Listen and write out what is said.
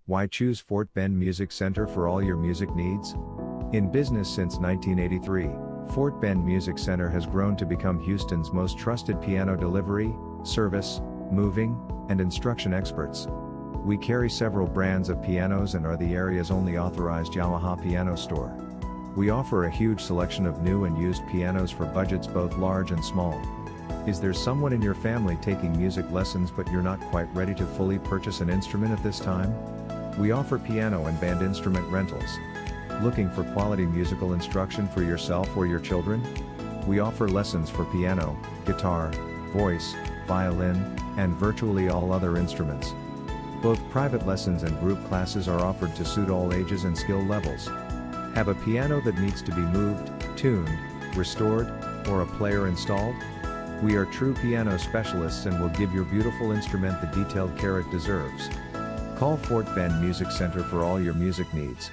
Why choose Fort Bend Music Center for all your music needs? In business since 1983, Fort Bend Music Center has grown to become Houston's most trusted piano delivery, service, moving, and instruction experts. We carry several brands of pianos and are the area's only authorized Yamaha piano store. We offer a huge selection of new and used pianos for budgets both large and small. Is there someone in your family taking music lessons but you're not quite ready to fully purchase an instrument at this time? We offer piano and band instrument rentals. Looking for quality musical instruction for yourself or your children? We offer lessons for piano, guitar, voice, violin, and virtually all other instruments. Both private lessons and group classes are offered to suit all ages and skill levels. Have a piano that needs to be moved, tuned, restored, or a player installed? We are true piano specialists and will give your beautiful instrument the detailed care it deserves. Call Fort Bend Music Center for all your music needs.